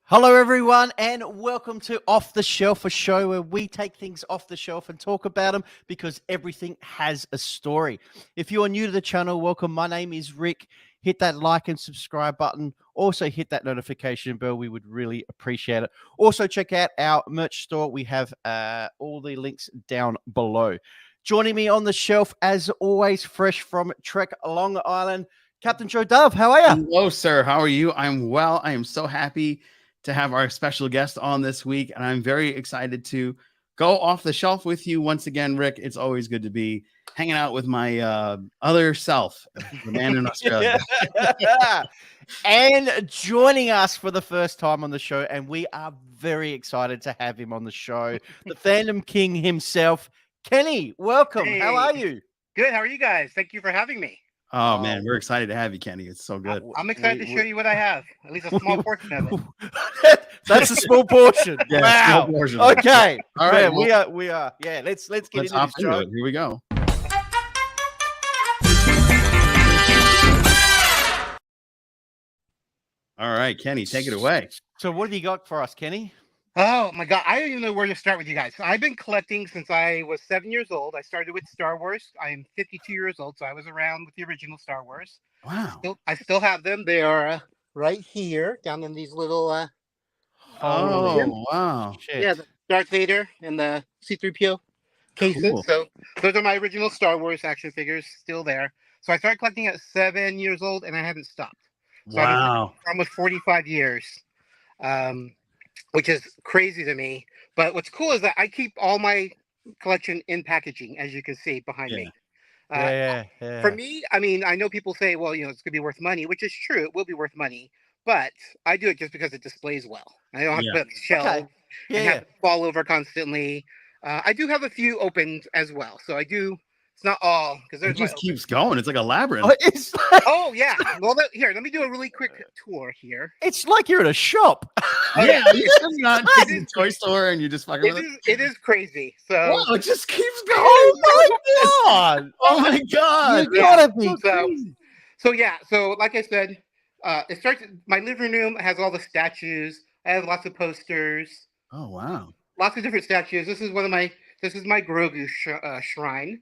Hello, everyone, and welcome to Off the Shelf, a show where we take things off the shelf and talk about them because everything has a story. If you are new to the channel, welcome. My name is Rick. Hit that like and subscribe button. Also, hit that notification bell. We would really appreciate it. Also, check out our merch store. We have all the links down below. Joining me on the shelf, as always, fresh from Trek, Long Island, Captain Joe Dove. How are you? Hello, sir. How are you? I'm well. I am so happy to have our special guest on this week, and I'm very excited to go off the shelf with you once again, Rick. It's always good to be hanging out with my other self, the man in Australia. And joining us for the first time on the show, and we are very excited to have him on the show, the Fandom King himself, Kenny. Welcome. Hey. How are you? Good. How are you guys? Thank you for having me. Oh, man, we're excited to have you, Kenny. It's so good. I'm excited to show you what I have, at least a small portion of it. That's a small portion. Yeah, Wow. small portion. Okay. All right, Man, we are. Yeah. Let's get Let's into hop this into show. it. Here we go. All right, Kenny, take it away. So, what have you got for us, Kenny? Oh my God, I don't even know where to start with you guys. I've been collecting since I was 7 years old. I started with Star Wars. I am 52 years old, so I was around with the original Star Wars. Wow. I still have them. They are right here, down in these little. Oh, wow. Shit. Yeah, the Darth Vader and the C-3PO cases. Cool. So those are my original Star Wars action figures, still there. So I started collecting at 7 years old, and I haven't stopped. So I've been Wow. for almost 45 years, which is crazy to me. But what's cool is that I keep all my collection in packaging, as you can see behind me. Yeah. For me, I mean, I know people say, well, it's going to be worth money, which is true. It will be worth money. But I do it just because it displays well. I don't have to put it on the shelf and have it fall over constantly. I do have a few opened as well. So I do. It's not all because It there's just keeps going. It's like a labyrinth. Oh, it's Oh yeah. Well, here, let me do a really quick tour here. it's like you're at a shop. Yeah, you just not to the toy store and you just fucking with it. It is crazy. So Whoa, it just keeps going. Oh my god! Oh my god. You gotta be So, crazy. so yeah. So like I said, it starts. My living room has all the statues. I have lots of posters, Oh wow. lots of different statues. This is This is my Grogu shrine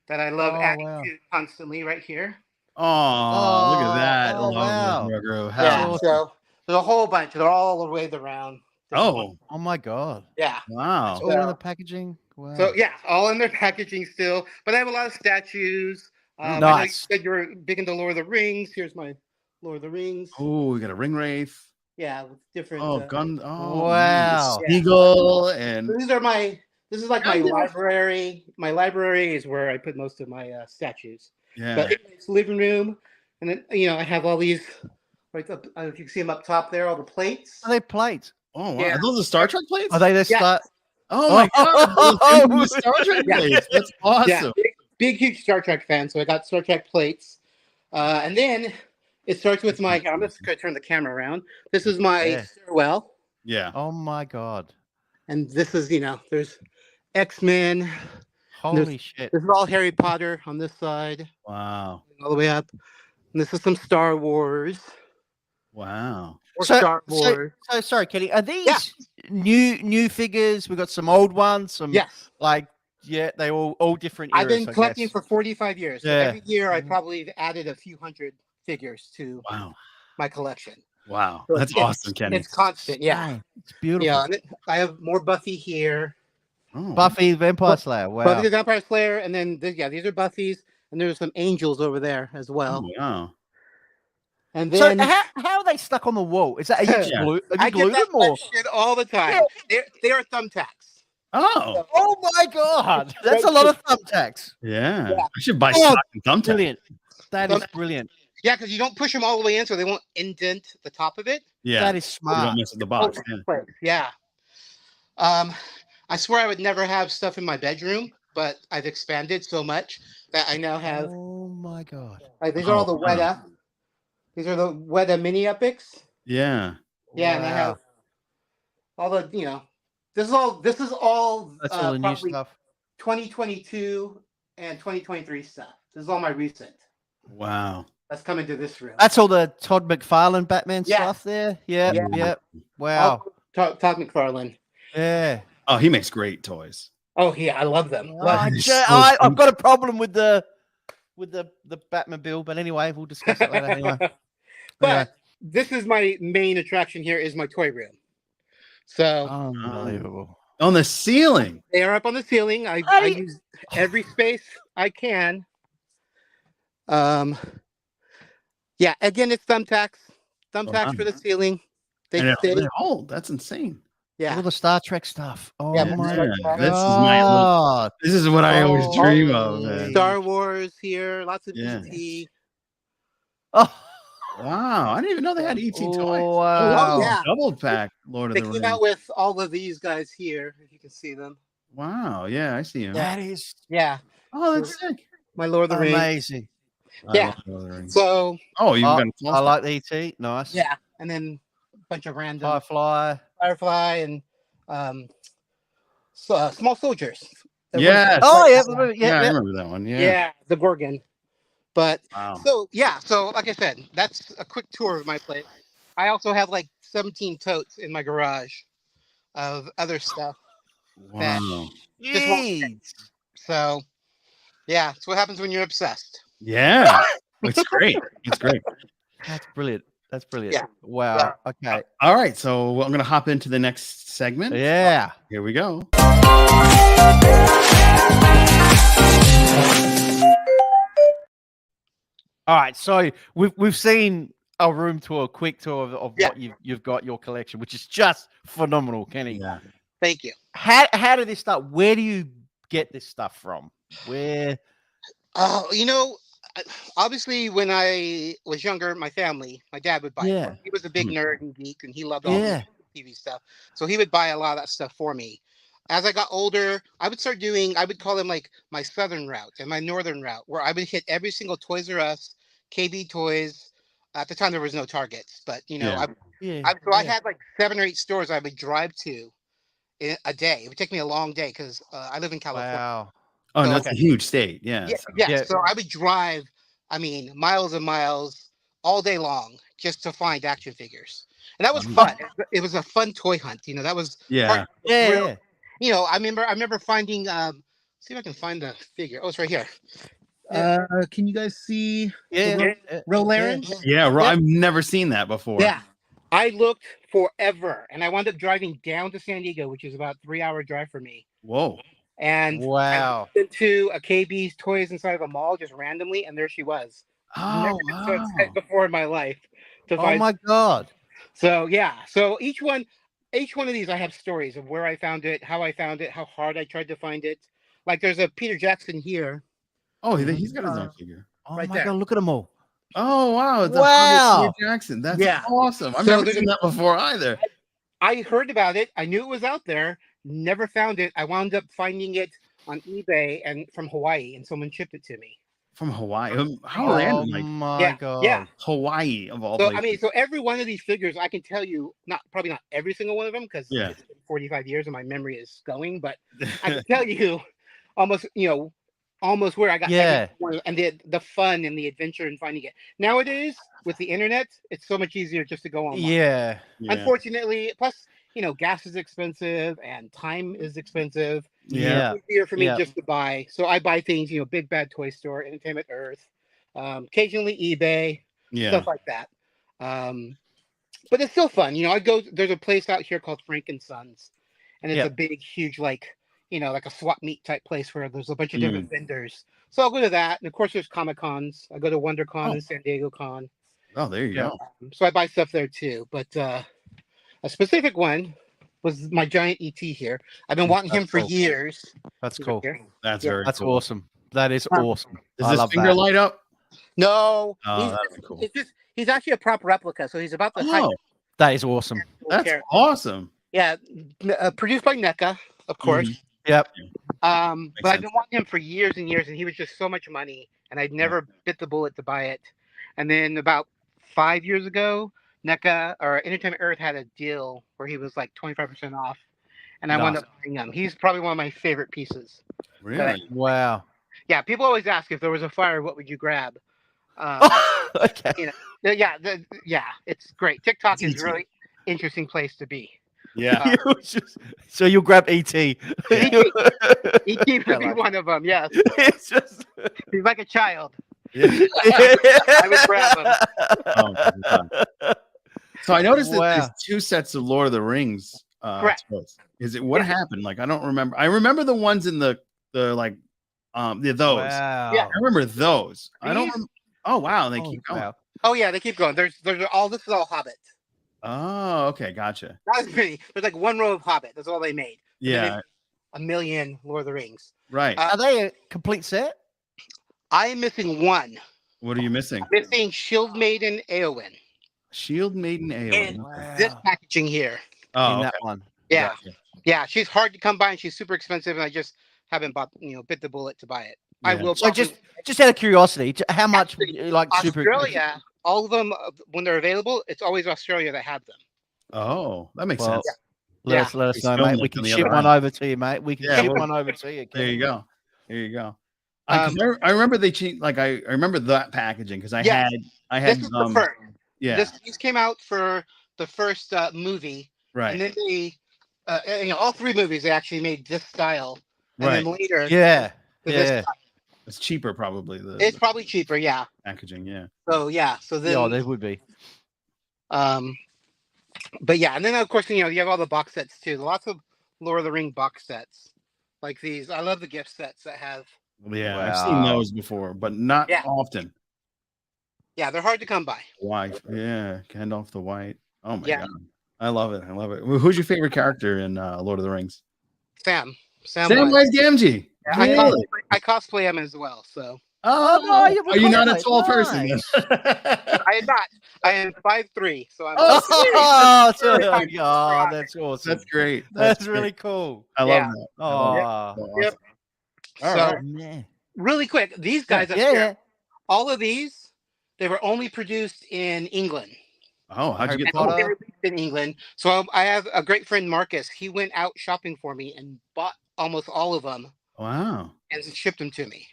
that I love Oh, adding wow. to constantly right here. Oh, look at that. Oh, wow. How Yeah. awesome. So there's a whole bunch. They're all the way around. Oh, Oh my god! Yeah. wow. All in the packaging. Wow. So yeah, all in their packaging still, but I have a lot of statues. I know you Nice. said you're big into Lord of the Rings. Here's my Lord of the Rings. Oh, we got a ring wraith. Yeah, with different. Oh, gun. Oh, Wow. nice. Eagle and These are my. This is like my Oh, yeah. library. My library is where I put most of my statues. yeah. But it's living room, and then I have all these. Right up, if you can see them up top there, all the plates. Are they plates? Oh, wow. Yeah. Are those the Star Trek plates? Are they the Yeah. start? Oh my god. Those are the Star Trek Yeah. plates. That's awesome. Yeah, big huge Star Trek fan. So I got Star Trek plates, and then it starts with my. I'm just gonna turn the camera around. This is my Yeah. stairwell, Yeah. Oh my god! and this is there's X-Men. Holy shit! This is all Harry Potter on this side, Wow. all the way up. And this is some Star Wars. Wow. Or So- Star Wars. So sorry, Kenny. Are these new figures? We got some old ones. Some Yes. they all different. Eras, I've been I collecting guess. for 45 years. So Yeah. every year I Mhm. probably have added a few hundred figures to Wow. my collection. Wow. So That's it's- awesome, Kenny. It's constant, yeah. Dang, it's beautiful. Yeah, and I have more Buffy here. Oh, Buffy the Vampire Slayer. Wow. Buffy the Vampire Slayer, and then these are Buffy's, and there's some angels over there as well. oh, wow. And So then how are they stuck on the wall? Is that are you just Yeah. glue, have you I get glued that them or? shit all the time. They are thumbtacks. Oh, Oh my god, that's a lot of thumbtacks. yeah. Yeah. I should buy Oh, stock and thumbtacks. Brilliant. That is So- brilliant. Yeah, because you don't push them all the way in, so they won't indent the top of it. Yeah. That is You smart. don't mess with the box. Yeah. Yeah. I swear I would never have stuff in my bedroom, but I've expanded so much that I now have. Oh my god. Like these are all the Oh, wow. Weta. These are the Weta mini epics. Yeah. Yeah, and I have Wow. all the This is all. This is all. That's all the new probably stuff. 2022 and 2023 stuff. This is all my recent. Wow. Let's come into this room. That's all the Todd McFarlane Batman Yeah. stuff there. Yeah, Yeah. yeah. Wow. Todd McFarlane. Yeah. Oh, he makes great toys. Oh yeah, I love them. Oh, Love- I've got a problem with the Batmobile, but anyway, we'll discuss it later. Anyway. But this is my main attraction here is my toy room. So Unbelievable. On the ceiling. they are up on the ceiling. I use every space I can. Yeah, again, it's thumbtacks. Thumbtacks for the ceiling. They stay. Oh, that's insane. Yeah. All the Star Trek stuff. Oh Yeah, my Star God. This is what I always Oh, dream of, man. Star Wars here, lots of Yeah. ET. Oh, Wow, I didn't even know they had ET toys. wow. Oh, yeah. Double pack Lord They of the came Rings. out with all of these guys here, if you can see them. Wow, yeah, I see him. that is Yeah, Oh, that's sick. my Lord of the Rings. amazing. Yeah. I love Lord of the Rings. So Oh, you've got a small I like the ET. Nice. yeah, and then a bunch of random Firefly. Firefly and small soldiers. Yes. Oh yeah, Yeah, I remember that one. Yeah. Yeah, the Gorgon. But Wow. so like I said, that's a quick tour of my place. I also have like 17 totes in my garage of other stuff. Wow. Just one- Jeez. So yeah, it's what happens when you're obsessed. Yeah. It's great. It's great. That's brilliant. That's brilliant. Yeah. Wow. Okay. All right, so I'm gonna hop into the next segment. Yeah. Here we go. All right. So we've seen a room tour, a quick tour of Yeah. what you've got your collection, which is just phenomenal, Kenny. Yeah. Thank you. How did this start? Where do you get this stuff from? Where? Obviously, when I was younger, my dad would buy it. Yeah. He was a big Hmm. nerd and geek, and he loved all Yeah. the TV stuff. So he would buy a lot of that stuff for me. As I got older, I would call them like my southern route and my northern route, where I would hit every single Toys R Us, KB Toys. At the time, there was no Targets, but Yeah. I had like 7 or 8 stores I would drive to in a day. It would take me a long day because I live in California. Wow. Oh, So- that's a huge state. Yeah. Yeah. So I would drive, miles and miles all day long just to find action figures. And that was fun. It was a fun toy hunt. That was Yeah. part of the Yeah. thrill. Yeah. I remember finding see if I can find the figure. Oh, it's right here. Can you guys see Yeah. Rolaren? Yeah, Yeah. I've never seen that before. Yeah. I looked forever and I wound up driving down to San Diego, which is about a 3-hour drive for me. Whoa. And Wow. I went into a KB's Toys inside of a mall just randomly, and there she was. Oh, Never been so excited before in my life to Oh find. my God. So yeah, so each one of these I have stories of where I found it, how I found it, how hard I tried to find it. Like there's a Peter Jackson here. Oh, he's got his own figure. Oh Right my there. God. Look at them all. Oh, wow. It's Wow. a Peter Jackson. That's Yeah. awesome. I've So never there's seen that before either. I heard about it. I knew it was out there. Never found it. I wound up finding it on eBay and from Hawaii, and someone shipped it to me. From Hawaii. How Oh random. Like my God. Yeah. Hawaii of all So places. so every one of these figures, I can tell you, probably not every single one of them, because Yeah. it's been 45 years and my memory is going, but I can tell you almost where I got every Yeah. one, and the fun and the adventure in finding it. Nowadays, with the internet, it's so much easier just to go online. Yeah. Yeah. Unfortunately, plus gas is expensive and time is expensive. Yeah. It's easier for me Yeah. just to buy. So I buy things, Big Bad Toy Store, Entertainment Earth, occasionally eBay, Yeah. stuff like that. But it's still fun. There's a place out here called Frankensons, and it's Yeah. a big, huge, like a swap meet type place where there's a bunch of different vendors. So I'll go to that. And of course, there's Comic Cons. I go to WonderCon and San Diego Con. Oh, there you Yeah. go. So I buy stuff there too. But a specific one was my giant ET here. I've been wanting him That's for cool. years. That's He's cool. right here. That's Yeah. very That's cool. awesome. That is awesome. Does I this love finger that. light up? No, Oh, that'd be cool. he's actually a prop replica. So he's about the height. Oh, That is awesome. that's character. awesome. Yeah, produced by NECA, of course. Yep. But I've sense. been wanting him for years and years, and he was just so much money, and I'd never bit the bullet to buy it. And then about 5 years ago, NECA or Entertainment Earth had a deal where he was like 25% off, and I wound Nice. up buying him. He's probably one of my favorite pieces. Really? Wow. Yeah, people always ask if there was a fire, what would you grab? Okay. You know, yeah, it's great. TikTok It's is ET. really interesting place to be. Yeah. So you'll grab ET. ET would be one of them. Yes, It's just. he's like a child. Yeah. I would grab him. Oh, my God. So I noticed that there's Wow. 2 sets of Lord of the Rings. Correct. Toys. Is it what happened? Like I don't remember. I remember the ones in the like those. Wow. Yeah. I remember those. I don't. These- Oh wow, they Oh, keep going. Oh yeah, they keep going. There's all. This is all Hobbit. Oh, okay, gotcha. Not as many. There's like one row of Hobbit. That's all they made. And then they Yeah, made a million Lord of the Rings. right. Are they a complete set? I am missing one. What are you missing? I'm missing Shield Maiden Eowyn. Shield Maiden Eowyn. And Okay. this packaging here. Oh, In okay. that one. Yeah, Gotcha. yeah. She's hard to come by and she's super expensive, and I just haven't bit the bullet to buy it. I Yeah. will. So just out of curiosity, how much would you like super? Australia. All of them when they're available, it's always Australia that have them. Oh, that makes Well, sense. let us It's know, filmed mate. We like can on the ship other one end. over to you, mate. We can Yeah, ship we'll- one over to you. There you go. There you go. Um, I remember they cheat. Like I remember that packaging because I Yeah. had This is the first. yeah, These came out for the first movie, right, and then they, all 3 movies they actually made this style, and right. then later, Yeah. to this Yeah. style. It's cheaper probably It's the probably cheaper, yeah. packaging. Yeah. So so then, Yeah, there would be. but yeah, and then of course you have all the box sets too. Lots of Lord of the Ring box sets like these. I love the gift sets that have. Yeah, I've seen Wow. those before, but not Yeah. often. Yeah, they're hard to come by. White, yeah, Gandalf the White. Oh my Yeah. god, I love it. I love it. Who's your favorite character in Lord of the Rings? Sam Samwise Gamgee. Yeah, Really? I cosplay him as well. So Oh, no, you are you not a cosplay. tall person? Nice. Then? I am not. I am 5'3", so I'm. Oh, Oh, Really that's awesome. That's great. That's great. really cool. I love Yeah. that. I love that. Oh, So Yep. awesome. All So right. man. really quick, these guys up Yeah, here, yeah. all of these, they were only produced in England. Oh, how'd you Harry get Potter. those? They were released in England. So I have a great friend, Marcus. He went out shopping for me and bought almost all of them Wow. and shipped them to me.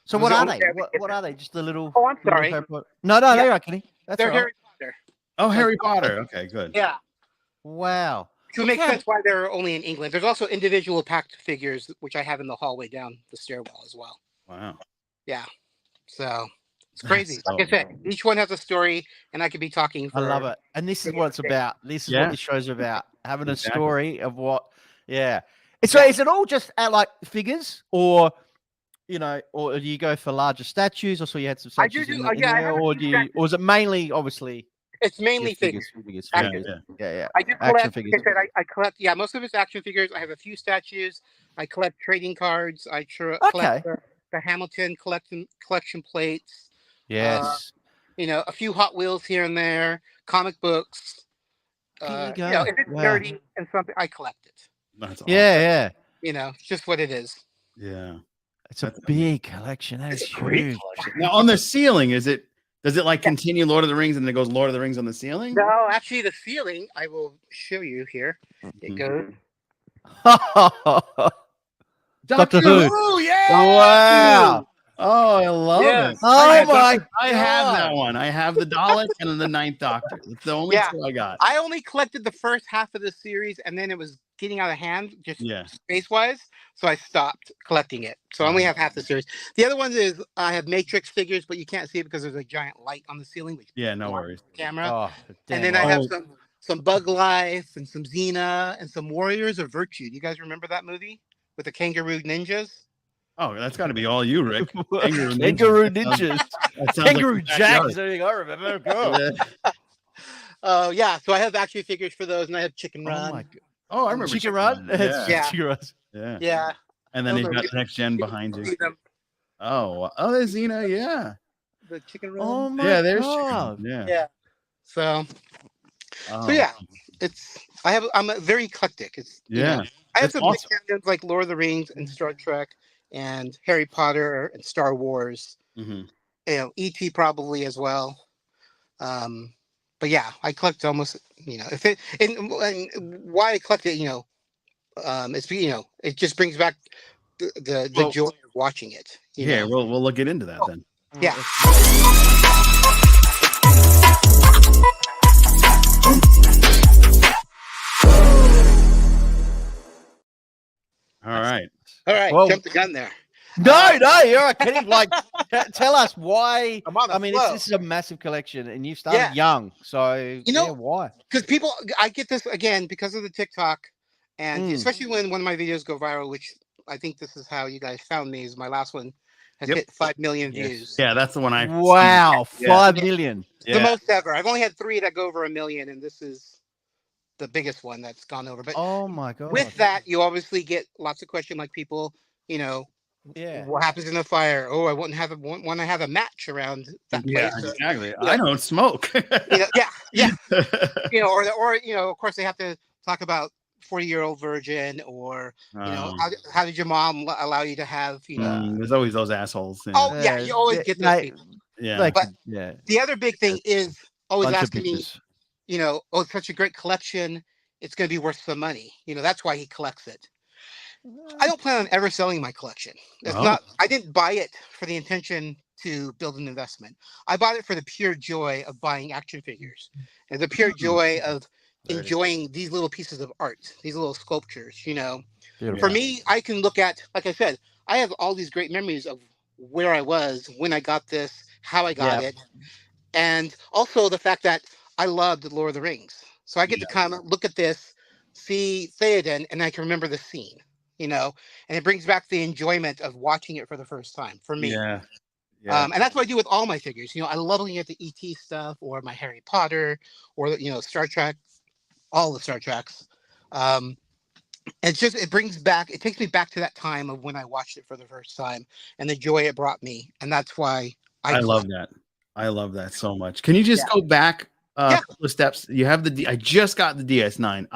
So It what was are the they? only way I could get What are they? Just the little. Oh, I'm little sorry. Harry Potter- No, Yeah. they're okay. That's They're all right. Harry Potter. Oh, Harry Potter. Okay, good. Yeah. Wow. To make Yeah. sense why they're only in England. There's also individual packed figures, which I have in the hallway down the stairwell as well. Wow. Yeah. So it's That's crazy. so Like I said, each one has a story, and I could be talking for. I love it. And this is what it's about. This is Yeah. what this show's about. Having a Exactly. story of what, yeah. So is it all just at like figures or, or do you go for larger statues? I saw you had some I do statues do- in yeah, I there, have a or few do you, statues. or is it mainly obviously It's mainly just figures. figures, Yeah, figures. yeah. Yeah. I do Action collect. figures. Like I said, I collect. Yeah, most of it's action figures. I have a few statues. I collect trading cards. I collect the Hamilton collection plates. Yes. A few Hot Wheels here and there. Comic books. Here you go. If it's Wow. nerdy and something, I collect it. That's awesome. Yeah. It's just what it is. Yeah. It's a That's big collection. That is It's a great huge. collection. Now on the ceiling, does it like continue Lord of the Rings and then it goes Lord of the Rings on the ceiling? No, actually, the ceiling. I will show you here. It Mhm. goes. Doctor Who. Yeah. Wow. Oh, I love Yes. it. Oh I have my I have God. that one. I have the Dalek and then the Ninth Doctor. It's the only Yeah. two I got. I only collected the first half of the series, and then it was getting out of hand, just Yeah. space wise. So I stopped collecting it. So I only have half the series. The other ones is I have Matrix figures, but you can't see it because there's a giant light on the ceiling. Which Yeah, no blocks worries. the camera. Oh, And damn then I right. have some Bug Life and some Xena and some Warriors of Virtue. Do you guys remember that movie with the kangaroo ninjas? Oh, that's got to be all you, Rick. Kangaroo Ninjas. Kangaroo That sounds- ninjas. That sounds Kangaroo like Jack the is everything I remember. backyard. Oh, Yeah. So I have action figures for those, and I have Chicken Run. my God. Oh, I remember Chicken Chicken Run? Yeah. Yeah. Chicken Run. Yeah. Yeah. And then Those you've are got good. the next gen behind you. See them, Oh, there's Xena. Yeah. the Chicken Run. Oh my Yeah, there's God. Chicken. Yeah. Yeah. So Oh, So yeah, I'm a very eclectic. Yeah. I have That's some awesome. big fandoms like Lord of the Rings and Star Trek and Harry Potter and Star Wars. Mhm. E.T. probably as well. But yeah, I collect almost. If it and why I collect it, it's it just brings back the Well, joy of watching it. Yeah, we'll get into that then. Yeah. All right. All right. Well, Jump the gun there. No, you're right. Can you like tell us why? I'm on a I mean, flow. this is a massive collection, and you started young, so why? Because people, I get this again because of the TikTok, and especially when one of my videos go viral, which I think this is how you guys found me. Is my last one has hit 5 million views. Yeah, that's the one I. Wow, 5 million. The most ever. I've only had 3 that go over 1 million, and this is the biggest one that's gone over. But oh my god, with that, you obviously get lots of questions like people, what happens in a fire? Oh, I wouldn't have want to have a match around that place. Exactly. I don't smoke. Yeah. or of course they have to talk about 40-year-old virgin, or how did your mom allow you to have there's always those assholes. Oh yeah, you always get those people. Yeah. But the other big thing is always asking me, oh, it's such a great collection, it's going to be worth some money. That's why he collects it. I don't plan on ever selling my collection. It's not. I didn't buy it for the intention to build an investment. I bought it for the pure joy of buying action figures and the pure joy of enjoying these little pieces of art, these little sculptures. For me, I can look at, like I said, I have all these great memories of where I was when I got this, how I got it, and also the fact that I loved Lord of the Rings. So I get to kind of look at this, see Theoden, and I can remember the scene. And it brings back the enjoyment of watching it for the first time for me. Yeah. And that's what I do with all my figures. I love looking at the ET stuff, or my Harry Potter, or Star Trek, all the Star Treks. It takes me back to that time of when I watched it for the first time and the joy it brought me. And that's why I love that. I love that so much. Can you just go back a couple of steps? You have I just got the DS9.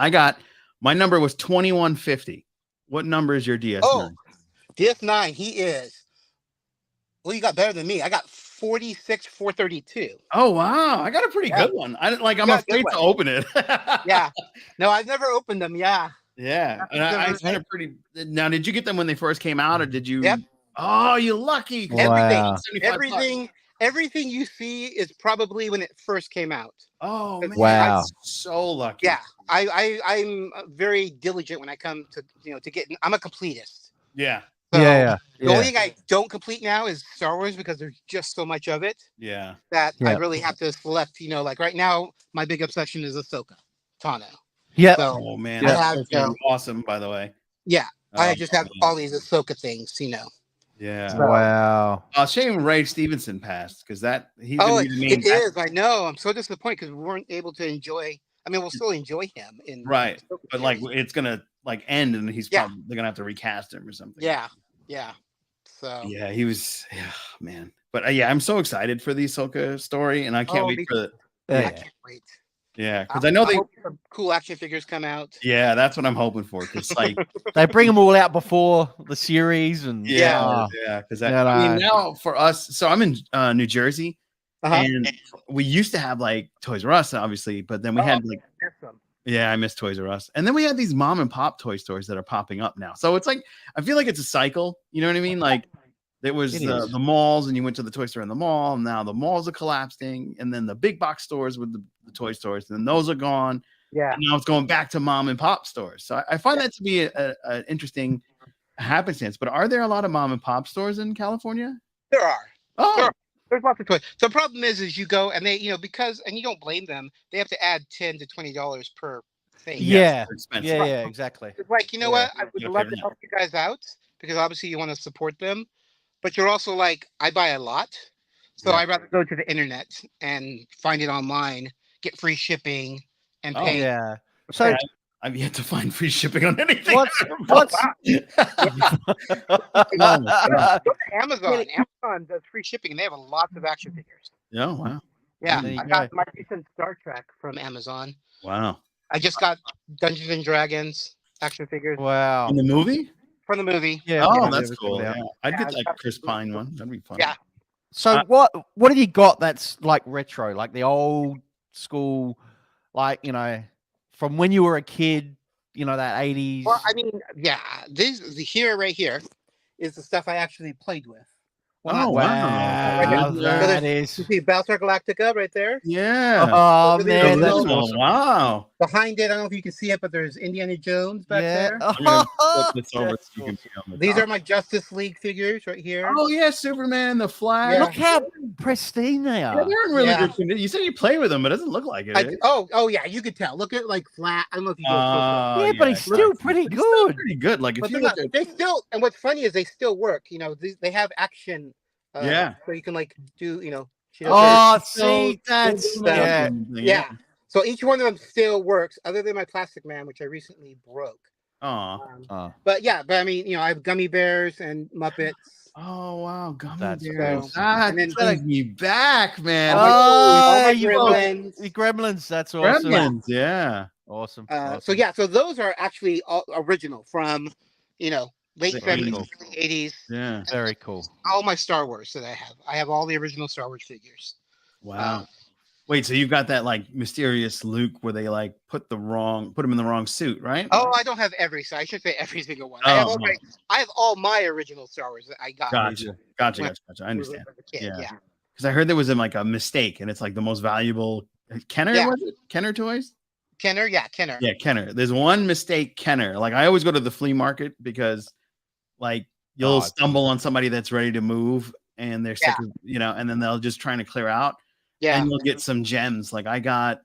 My number was 2150. What number is your DS9? Oh, DS9, he is. Well, you got better than me. I got 46432. Oh wow, I got a pretty good one. I'm afraid to open it. Yeah. No, I've never opened them. Yeah. Yeah. And I had a pretty. Now, did you get them when they first came out, or did you? Yep. Oh, you lucky. Wow. Everything you see is probably when it first came out. Oh man, wow. I'm so lucky. Yeah. I'm very diligent when I come to get. I'm a completist. Yeah. So the only thing I don't complete now is Star Wars, because there's just so much of it. Yeah. That I really have to select. Like right now, my big obsession is Ahsoka Tano. Yeah. So, oh man, that's awesome. By the way. Yeah, I just have all these Ahsoka things. Yeah. So, wow. Shame Ray Stevenson passed, because he's it is. I know. I'm so disappointed because we weren't able to enjoy. I mean, we'll still enjoy him in but it's gonna end, and they're gonna have to recast him or something. Yeah. So he was. Yeah, man. But I'm so excited for the Ahsoka story, and I can't wait for the. I can't wait. Yeah, because I know hope some cool action figures come out. Yeah, that's what I'm hoping for. Because they bring them all out before the series, and because now for us, so I'm in New Jersey, and we used to have like Toys R Us, obviously, but then we had like I miss Toys R Us, and then we had these mom and pop toy stores that are popping up now. So it's like I feel like it's a cycle. You know what I mean? Like there was the malls, and you went to the toy store in the mall, and now the malls are collapsing, and then the big box stores with the toy stores, and then those are gone. Yeah. And now it's going back to mom and pop stores. So I find that to be an interesting happenstance. But are there a lot of mom and pop stores in California? There are. Oh. There's lots of toys. So the problem is you go and they, because, and you don't blame them, they have to add $10 to $20 per thing. Yeah. Yeah, exactly. It's like, what? I would love to help you guys out, because obviously you want to support them, but you're also like, I buy a lot. So I'd rather go to the internet and find it online, get free shipping, and pay. Yeah. So I've yet to find free shipping on anything. What's Amazon? Amazon does free shipping, and they have lots of action figures. Oh, wow. Yeah, I got my recent Star Trek from Amazon. Wow. I just got Dungeons and Dragons action figures. Wow. In the movie? From the movie. Yeah. Oh, that's cool. Yeah. I'd get that Chris Pine one. That'd be fun. Yeah. So what have you got that's like retro, like the old school, like, from when you were a kid, that 80s? Well, I mean, the here right here is the stuff I actually played with. Oh, wow, wow. that is. You see Battlestar Galactica right there? Yeah. Oh Those are the man, that's original- awesome. Wow. Behind it, I don't know if you can see it, but there's Indiana Jones back Yeah. there. I'm gonna flip this over That's so you can awesome. see on the These top. are my Justice League figures right here. Oh yeah, Superman, the Flash. Yeah. Look how pristine they Yeah, are. they're in really Yeah. good condition. You said you play with them, but it doesn't look like it. Oh yeah, you could tell. Look at like flat. I don't know if you go close up. Yeah, but he's still pretty He's still good. pretty good. Like if But you they're look not, at they still, and what's funny is they still work. You know, they have action. Yeah. So you can like do, you know. Oh, still- see, that's still doing yeah. everything, Yeah. So each one of them still works, other than my Plastic Man, which I recently broke. Aw. Oh, But yeah, but I mean, you know, I have Gummy Bears and Muppets. Oh wow, gummy That's bears. awesome. That And then- brings me back, man. Oh, all my you got Gremlins. the Gremlins. That's awesome. Gremlins, yeah. Awesome. So awesome. yeah, so those are actually all original from, you know, late Very 70s, cool. early 80s. Yeah. Very cool. All my Star Wars that I have. I have all the original Star Wars figures. Wow. Wait, so you've got that like mysterious Luke where they like put him in the wrong suit, right? Oh, I don't have every, so I should say every single one. Oh, I have all my original Star Wars that I got. Gotcha. I understand. As a kid, Yeah. yeah. Because I heard there was like a mistake, and it's like the most valuable. Kenner, Yeah. was it? Kenner Toys? Kenner. Yeah, Kenner. There's one mistake, Kenner. Like I always go to the flea market because, like, you'll stumble on somebody that's ready to move, and they're sick, of, and then they'll just trying to clear out. Yeah. And you'll get some gems. Like I got,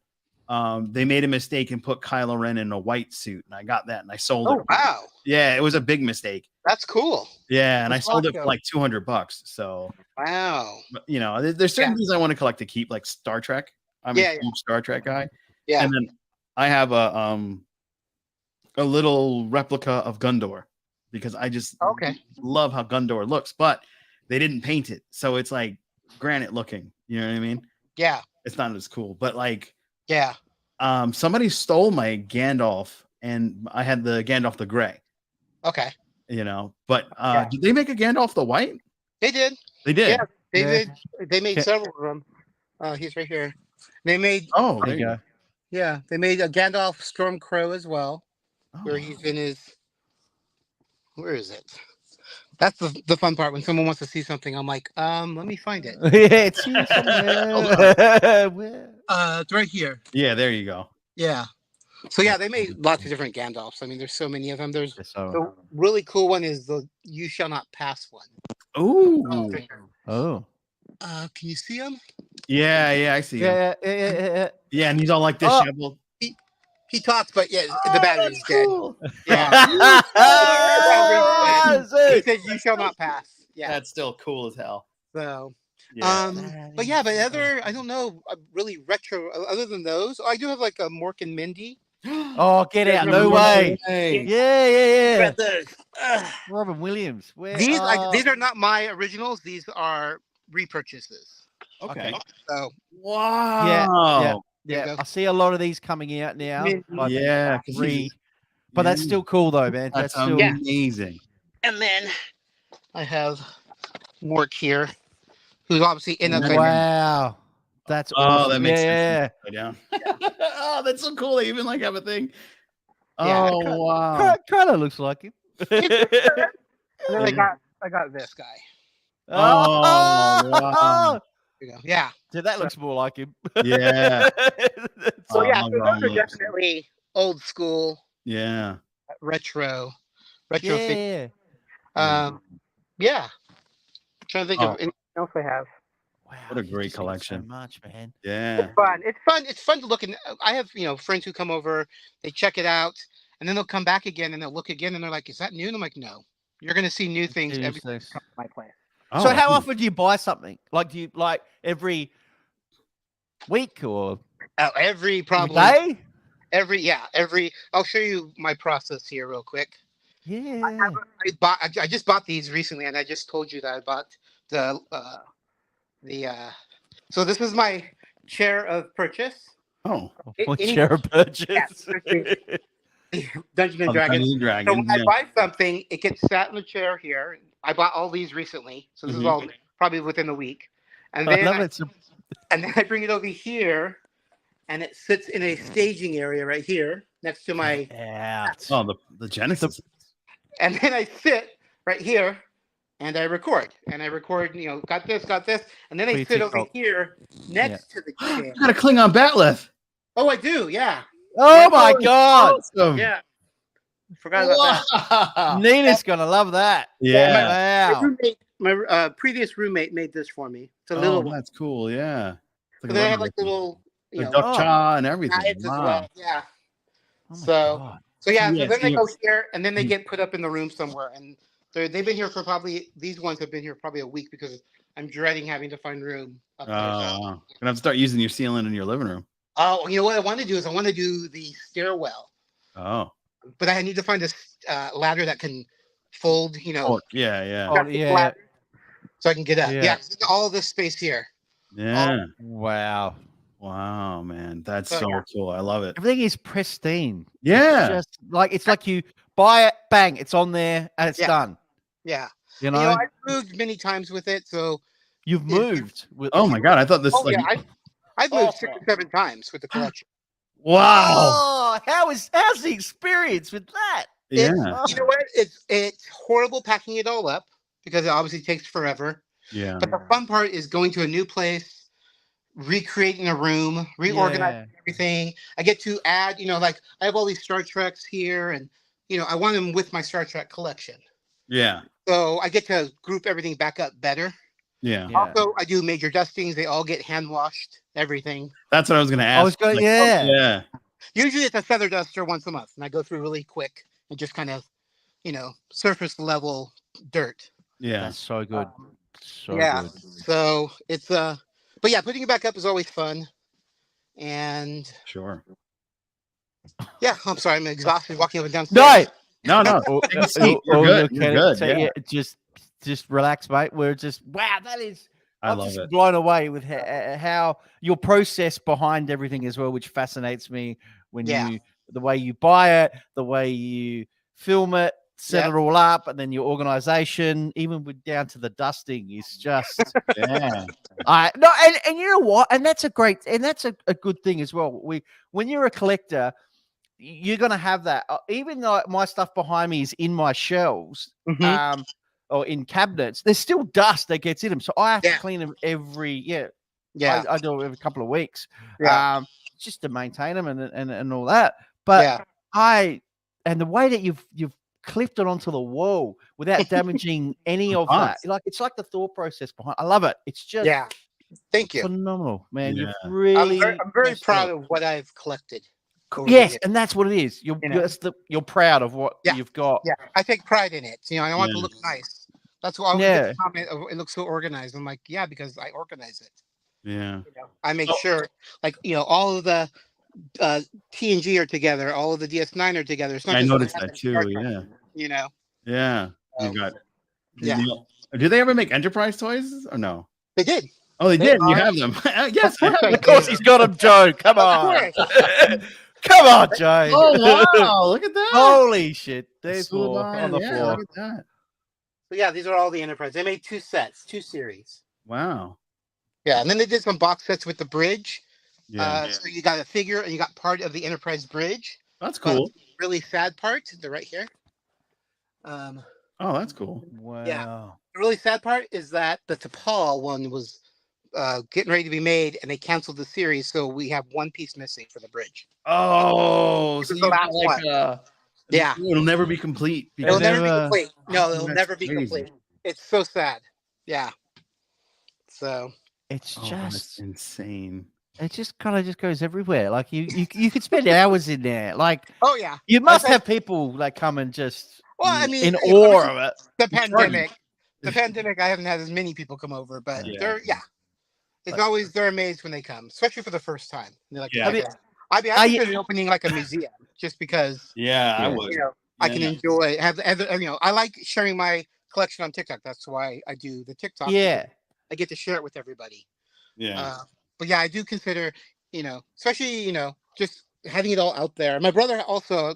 they made a mistake and put Kylo Ren in a white suit, and I got that, and I sold it. Oh wow, Yeah, it was a big mistake. that's cool. Yeah, and I sold it for awesome. like $200. So, Wow. but, there's certain things I want to collect to keep, like Star Trek. I'm a huge Star Trek guy. Yeah. And then I have a little replica of Gundor because I just love how Gundor looks, but they didn't paint it, so it's like granite looking. You know what I mean? Yeah. It's not as cool, but like, yeah. Somebody stole my Gandalf, and I had the Gandalf the gray. Okay. But did they make a Gandalf the white? They did. They did. Yeah, they did. They made several of them. He's right here. They made. Oh, there you go. Yeah, they made a Gandalf Storm Crow as well, where he's in his. Where is it? That's the fun part when someone wants to see something. I'm like, let me find it. Yeah, it's here somewhere. It's right here. Yeah, there you go. Yeah. So yeah, they made lots of different Gandalfs. I mean, there's so many of them. There's So, the really cool one is the "You Shall Not Pass" one. Ooh. oh. Can you see him? Yeah, I see. him. Yeah. Yeah, and he's all like disheveled. He talks, but yeah, the battery's dead. Cool. Yeah. Oh, He said, "You shall not pass." Yeah. That's still cool as hell. So, Yeah. but other, I don't know, really retro. Other than those, I do have like a Mork and Mindy. Oh, get out! No way. Yeah. Those. Robin Williams. Where, These are not my originals. These are repurchases. Okay. So Wow. Yeah. I see a lot of these coming out now. Like Yeah. but that's still cool though, man. That's still amazing. and then I have Mork here, who's obviously in a wow. That's awesome. That makes yeah. sense. Down. Oh, that's so cool. They even like have a thing. Yeah, Oh wow. Kind of looks like him. And then I got this guy. Oh, wow. There you go. Yeah. Dude, that looks more like him. Yeah. So yeah, Oh, so those are looks. definitely old school, Yeah. retro yeah. figures. Yeah. I'm trying to think of anything else I have. Wow, What a you great just got collection. So much, man. Yeah. It's fun to look in. I have friends who come over, they check it out, and then they'll come back again and they'll look again and they're like, "Is that new?" And I'm like, "No, you're gonna see new things every time you come to my place." So how often do you buy something? Like, do you like every week or Every probably day? every. I'll show you my process here real quick. Yeah. I just bought these recently, and I just told you that I bought the. So this is my chair of purchase. Oh. Share a purchase. Dungeons and Dragons. Dragons. So when I buy something, it gets sat in the chair here. I bought all these recently, so this is all probably within a week. And then I bring it over here, and it sits in a staging area right here next to my. Oh, the Genesis. And then I sit right here and I record. And I record, got this, and then For I your sit over TikTok. here next to the chair. You got a Klingon Batleth. Oh, I do, yeah. Oh my God. Awesome. Yeah. Forgot about that. Wow. Nina's gonna love that. Yeah. My Wow. roommate, my previous roommate made this for me. It's a little Oh, one. that's cool. Yeah. It's They a have like little, like duck Oh. cha and everything. knives as Wow. well. Yeah. Oh my So- God. So yeah, Yeah, so then so they you- go here, and then they you- get put up in the room somewhere, and they've been here for probably, these ones have been here probably a week because I'm dreading having to find room up Oh, there. So. wow. Gonna have to start using your ceiling in your living room. Oh, you know what I want to do is I want to do the stairwell, Oh. but I need to find a ladder that can fold, Oh, yeah. Oh, yeah. so I can get up. Yeah. Yeah, all this space here. Yeah. Wow. Wow, man. That's So, so yeah. cool. I love it. Everything is pristine. Yeah. Just like it's like you buy it, bang, it's on there, and it's Yeah. done. Yeah. You You know, know, I've moved many times with it, so you've moved. With, Oh my God. I thought this like I've moved 6 or 7 times with the collection. wow. Oh, how's the experience with that? Yeah. You know what? It's horrible packing it all up because it obviously takes forever. Yeah. But the fun part is going to a new place, recreating a room, reorganizing everything. I get to add, like I have all these Star Treks here, and I want them with my Star Trek collection. Yeah. So I get to group everything back up better. Yeah. Yeah. Also, I do major dustings. They all get hand washed, everything. That's what I was gonna ask. I was going, Like, yeah. Yeah. Usually it's a feather duster once a month, and I go through really quick and just kind of, surface level dirt. Yeah. That's so good. So yeah. good. So it's but yeah, putting it back up is always fun. And Sure. yeah, I'm sorry, I'm exhausted walking up and down No, stairs. No, no. Oh, Take a seat. You're good. You're good. So, Yeah. just relax, mate. We're just wow. That is. I I'm love just it. blown away with how your process behind everything as well, which fascinates me. When Yeah. the way you buy it, the way you film it, set Yep. it all up, and then your organization, even with down to the dusting, is just. Yeah. No, and you know what? And that's a good thing as well. When you're a collector, you're gonna have that. Even though my stuff behind me is in my shelves, Mhm. or in cabinets, there's still dust that gets in them. So I have to Yeah. clean them every Yeah. I do it every couple of weeks. Yeah. Just to maintain them and all that. But Yeah. and the way that you've clipped it onto the wall without damaging any of that. Nice. Like it's like the thought process behind. I love it. It's just Yeah. Thank you. phenomenal, man. Yeah. You've really I'm very messed proud up. of what I've collected. over the Yes, years. and that's what it is. You know. You're proud of what Yeah. you've got. Yeah, I take pride in it. I want it to Yeah. look nice. That's why I always Yeah. get the comment of it looks so organized. I'm like, yeah, because I organize it. Yeah. I make Oh. sure, like, all of the TNG are together, all of the DS9 are together. It's not I just noticed one that too. Star Trek, Yeah. Yeah. So, You got. yeah. Do they ever make Enterprise toys or no? They did. Oh, they They did. You are. have them. Yes. I have I them. Of course, he's got him, Joe. Come on. Come on, Joe. Oh wow! Look at that. Holy shit. There's Suleiman, more on the yeah, floor. Look at that. So yeah, these are all the Enterprise. They made 2 sets, 2 series. Wow. Yeah, and then they did some box sets with the bridge. Yeah. So you got a figure and you got part of the Enterprise bridge. That's But cool. really sad part, they're right here. Oh, that's cool. Wow. The really sad part is that the T'Pol one was getting ready to be made, and they canceled the series, so we have one piece missing for the bridge. Oh, This so is you the got last like one. Yeah. it'll never be complete. It'll because- never be never- complete. No, it'll That's never be crazy. complete. It's so sad. Yeah. So It's Oh, that's just insane. it just kind of just goes everywhere. Like you could spend hours in there. Like oh yeah. you must Okay. have people that come and just Well, I mean, in you know, awe of it. the It's pandemic. The pandemic, I haven't had as many people come over, but Yeah. they're It's always they're amazed when they come, especially for the first time. They're like, Yeah. okay. I consider opening like a museum just because Yeah, I Yeah. would. I can Yeah. enjoy have I like sharing my collection on TikTok. That's why I do the TikTok. Yeah. I get to share it with everybody. Yeah. But yeah, I do consider, especially, just having it all out there. My brother also,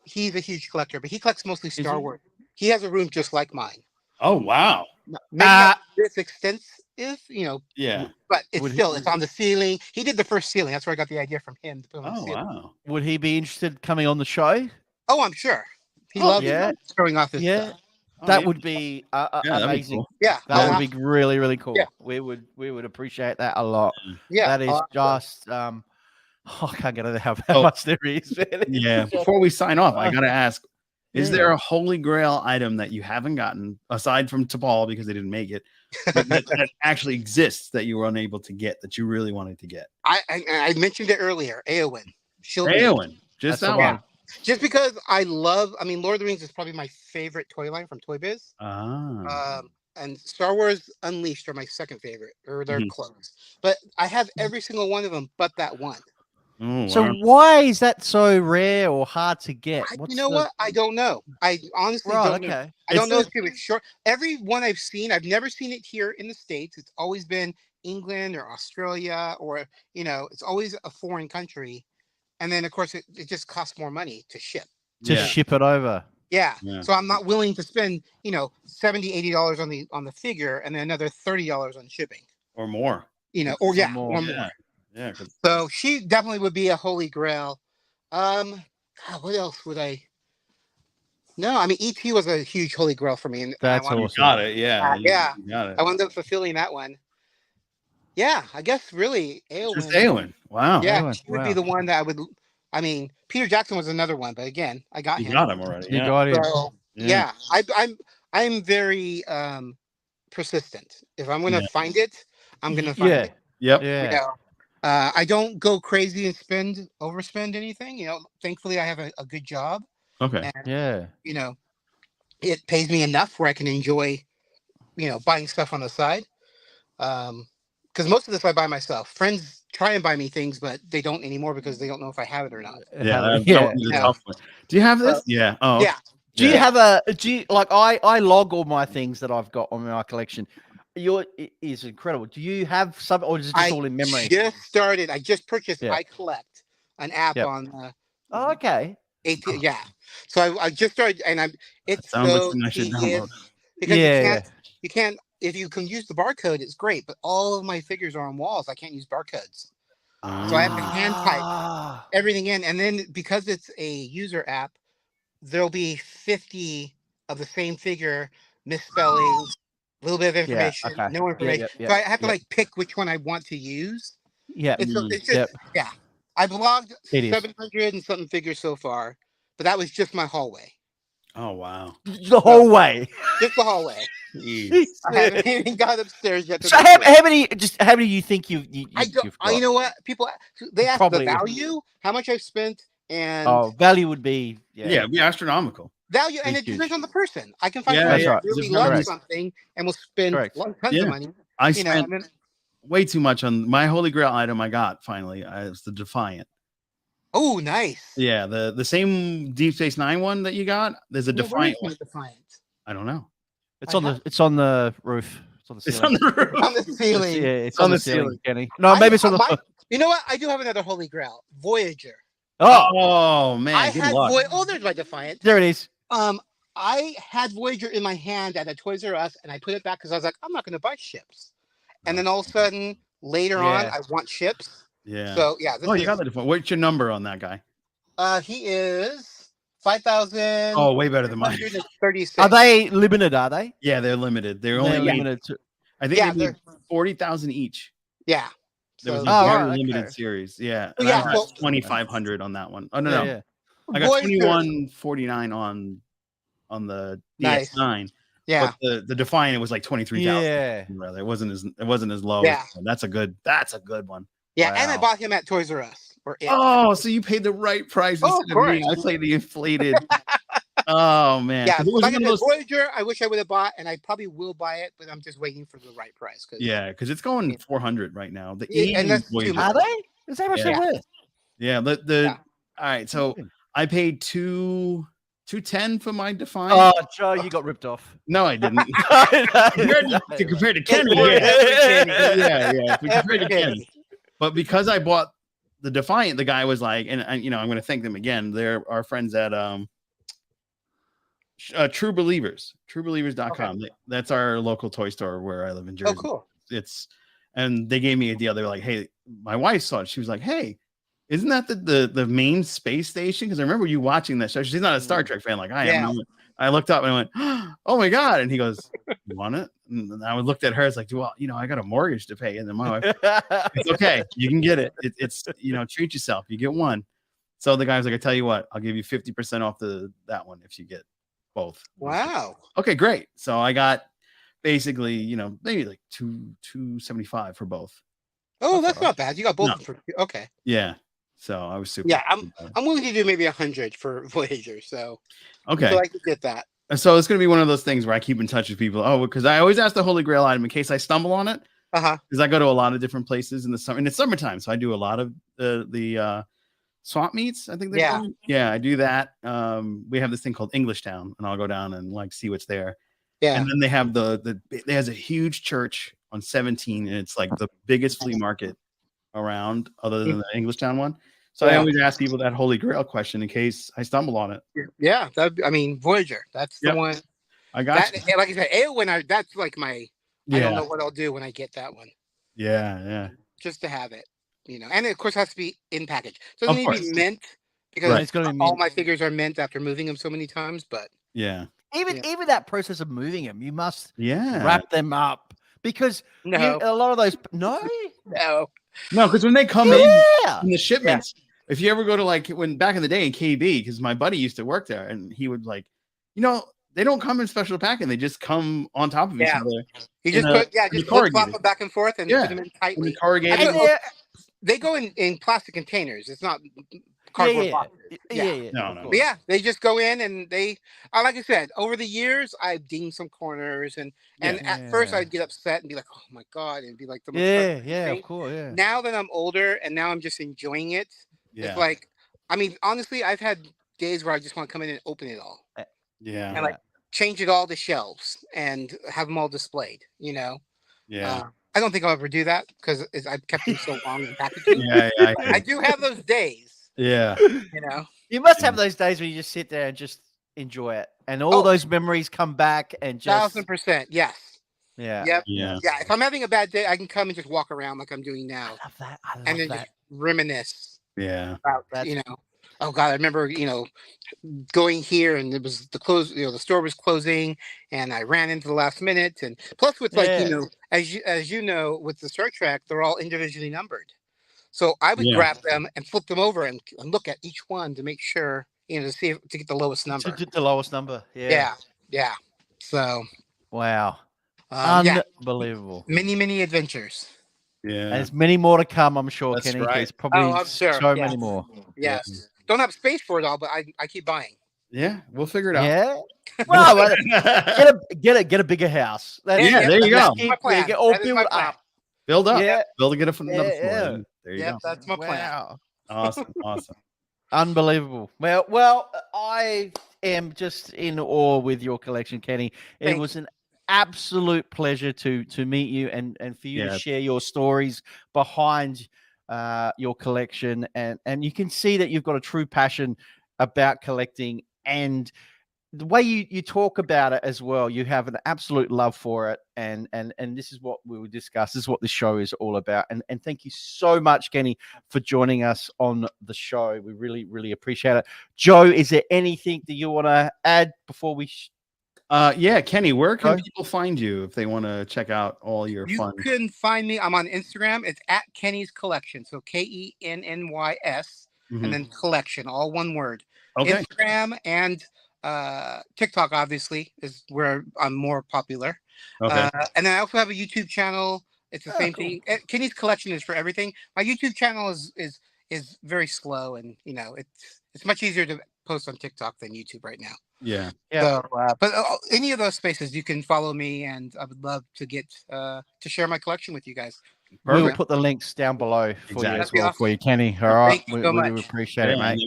he's a huge collector, but he collects mostly Star he? Wars. He has a room just like mine. Oh wow. Maybe not this extensive, Yeah. but it's Would he- still, it's on the ceiling. He did the first ceiling. That's where I got the idea from him to put on the Oh ceiling. wow. Would he be interested coming on the show? Oh, I'm sure. He Oh, loves yeah. showing off his Yeah. stuff. That would be Yeah, that'd be amazing. cool. Yeah, That would be really, really cool. Yeah. We would appreciate that a lot. yeah. That is just I can't get over how Oh, much there is. Yeah. Before we sign off, I gotta ask: is Yeah. there a holy grail item that you haven't gotten aside from T'Pol because they didn't make it, but that actually exists that you were unable to get that you really wanted to get? I mentioned it earlier. Eowyn. Eowyn. Just That's that the one. one. Just because I love, Lord of the Rings is probably my favorite toy line from Toy Biz. Ah. And Star Wars Unleashed are my second favorite, or they're Mhm. close. But I have every single one of them, but that one. Oh, So wow. why is that so rare or hard to get? You know what? I don't know. I honestly don't know. Okay. I don't know It's if it's short. Every one I've seen, I've never seen it here in the States. It's always been England or Australia, or it's always a foreign country. And then of course it just costs more money to ship. To ship it over. Yeah. Yeah. So I'm not willing to spend, $70, $80 on the figure and then another $30 on shipping. Or more. Or more. more. Yeah. So she definitely would be a holy grail. God, what else would I? No, E.T. was a huge holy grail for me, and That's You awesome. got it. Yeah. Yeah. You got it. I wound up fulfilling that one. Yeah, I guess really Just Eowyn. Eowyn. Wow. Yeah, Eowyn, she would be wow. the one that I would. Peter Jackson was another one, but again, I got You him. got him already. You Yeah. got it. So yeah, I'm very persistent. If I'm gonna find it, I'm gonna find it. Yep. Yeah. I don't go crazy and overspend anything. Thankfully I have a good job. Okay. And, Yeah. it pays me enough where I can enjoy, buying stuff on the side. Because most of this I buy myself. Friends try and buy me things, but they don't anymore because they don't know if I have it or not. Yeah. Yeah. That was a tough one. Do you have this? Yeah. Oh. Yeah. Do you have I log all my things that I've got on my collection. Your is incredible. Do you have some, or is it just all in memory? I just purchased Yeah. iCollect, an app on Oh, okay. AP. Yeah. So I just started, and it's Sounds like so something I should tedious download. because you can't, if you can use the barcode, it's great, but all of my figures are on walls. I can't use barcodes. So I have to hand type everything in. And then because it's a user app, there'll be 50 of the same figure, misspellings, a little bit of information, no information. So I have to pick which one I want to use. Yeah. It's just, yeah. I've logged 700 and something figures so far, but that was just my hallway. Oh, wow. The whole way. Just the hallway. Jeez. I haven't even got upstairs yet. So how many do you think you've got? You know what? People, they ask the value, how much I've spent, and value would be it'd be astronomical. Value, and it depends on the person. I can find Yeah, someone right. who really loves something and will spend tons of money. I spent way too much on my holy grail item. I got finally. It's the Defiant. Oh, nice. Yeah, the same Deep Space Nine one that you got. There's a Defiant one. Defiant. I don't know. It's on the roof. It's on the ceiling. It's on the roof. On the ceiling. It's on the ceiling, Kenny. No, maybe it's on the. You know what? I do have another holy grail, Voyager. Oh man! I had there's my Defiant. There it is. I had Voyager in my hand at a Toys R Us, and I put it back because I was like, I'm not going to buy ships. And then all of a sudden, later on, I want ships. Yeah. So yeah. You got the Defiant. What's your number on that guy? He is 5,000. Oh, way better than mine. 36. Are they limited? Are they? Yeah, they're limited. They're only limited. I think they made 40,000 each. Yeah. There was a very limited series. Yeah. And I got 2,500 on that one. Oh no. Yeah. I got 2,149 on the DS9. Yeah. But the Defiant, it was like 23,000. Yeah. Rather, it wasn't as low. Yeah. That's a good one. Yeah, Wow. and I bought him at Toys R Us. Oh, so you paid the right price instead of me. I played the inflated. Oh man. Yeah, Voyager, I wish I would have bought, and I probably will buy it, but I'm just waiting for the right price. Because it's going 400 right now. And that's are they? Is that much they're worth? Yeah. All right. So I paid $210 for my Defiant. Oh, Joe, you got ripped off. No, I didn't. compared to Kenny, yeah. Compared to Kenny. But because I bought the Defiant, the guy was like, and I'm going to thank them again. They're our friends at True Believers, truebelievers.com. Okay. That's our local toy store where I live in Jersey. Oh, cool. And they gave me a deal. They were like, hey, my wife saw it. She was like, hey, isn't that the main space station? Because I remember you watching that show. She's not a Star Trek fan like I am. I looked up and I went, oh my God. And he goes, you want it? And I looked at her. It's like, well, I got a mortgage to pay. And then my wife, it's okay. You can get it. It's, treat yourself. You get one. So the guy was like, I tell you what, I'll give you 50% off that one if you get both. Wow. Okay, great. So I got basically, maybe like $275 for both. Oh, that's not bad. You got both for okay. Yeah. So I was super. Yeah, I'm willing to do maybe 100 for Voyager. So okay, so I could get that. So it's gonna be one of those things where I keep in touch with people. Oh, because I always ask the Holy Grail item in case I stumble on it. Because I go to a lot of different places in the summer, and it's summertime, so I do a lot of the swamp meets. I think yeah, I do that. We have this thing called English Town, and I'll go down and like see what's there. Yeah, and then they have there's a huge church on 17, and it's like the biggest flea market around other than the English Town one. So I always ask people that Holy Grail question in case I stumble on it. Yeah, Voyager. That's the one. I got you. Like I said, Eowyn, that's like my. I don't know what I'll do when I get that one. Yeah. Just to have it, and of course it has to be in package. So it doesn't need to be mint because it's gonna be all my figures are mint after moving them so many times. But even that process of moving them, you must wrap them up because a lot of those no, because when they come in the shipments. If you ever go to like when back in the day in KB, because my buddy used to work there, and he would like, they don't come in special packing; they just come on top of each other. You just flip flop them back and forth and put them in tightly. Corrugated. They go in plastic containers. It's not cardboard boxes. No. But they just go in and they. Like I said, over the years, I've dinged some corners, and at first I'd get upset and be like, "Oh my God," and be like, of course, yeah. Now that I'm older and now I'm just enjoying it. It's like, honestly, I've had days where I just want to come in and open it all. Yeah. And like change it all to shelves and have them all displayed, Yeah. I don't think I'll ever do that because I've kept them so long in packaging. I do have those days. Yeah. You must have those days where you just sit there and just enjoy it. And all those memories come back and just 1000%. Yes. Yeah. Yep. Yeah. Yeah. If I'm having a bad day, I can come and just walk around like I'm doing now. I love that. And then just reminisce. Yeah. About oh God, I remember, going here and it was the close, the store was closing and I ran into the last minute. And plus with like, as you know, with the Star Trek, they're all individually numbered. So I would grab them and flip them over and look at each one to make sure, to see to get the lowest number. To get the lowest number. Yeah. So wow. Unbelievable. Many adventures. Yeah. There's many more to come, I'm sure, That's Kenny. right. There's probably so many more. Yes. Don't have space for it all, but I keep buying. Yeah, we'll figure it out. Yeah. Well, get a bigger house. There you go. Build up. Build up. Yeah. Get it from another floor. There you go. That's my plan. Awesome. Unbelievable. Well, I am just in awe with your collection, Kenny. It was an absolute pleasure to meet you and for you to share your stories behind your collection, and you can see that you've got a true passion about collecting, and the way you talk about it as well, you have an absolute love for it, and this is what we will discuss. This is what the show is all about, and thank you so much, Kenny, for joining us on the show. We really appreciate it. Joe, is there anything that you want to add before we Kenny, where can people find you if they want to check out all your fun? You can find me. I'm on Instagram. It's at Kenny's Collection. So KENNYS and then collection, all one word. Okay. Instagram and TikTok obviously is where I'm more popular. Okay. And then I also have a YouTube channel. It's the same thing. Kenny's Collection is for everything. My YouTube channel is very slow, and it's much easier to post on TikTok than YouTube right now. Yeah. So, but any of those spaces, you can follow me, and I would love to get to share my collection with you guys. We will put the links down below for you as well, for you, Kenny. All right, Thank you so much. We appreciate it, mate.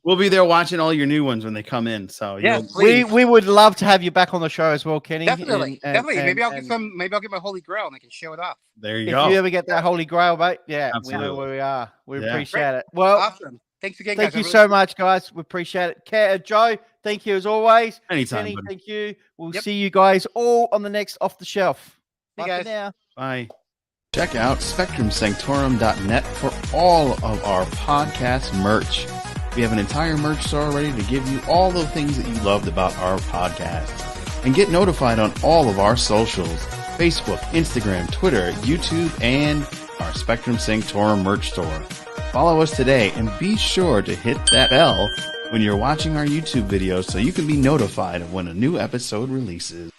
We'll be there watching all your new ones when they come in. So we would love to have you back on the show as well, Kenny. Definitely. Maybe I'll get some. Maybe I'll get my Holy Grail and I can show it off. There you go. If you ever get that Holy Grail, mate, we know where we are. We appreciate it. Well, awesome. Thanks again, guys. Thank you so much, guys. We appreciate it. Joe, thank you as always. Anytime. Kenny, thank you. We'll see you guys all on the next Off the Shelf. Bye, guys. Now. Bye. Check out SpectrumSanctorum.net for all of our podcast merch. We have an entire merch store ready to give you all the things that you loved about our podcast. And get notified on all of our socials: Facebook, Instagram, Twitter, YouTube, and our Spectrum Sync Tour merch store. Follow us today and be sure to hit that bell when you're watching our YouTube videos so you can be notified of when a new episode releases.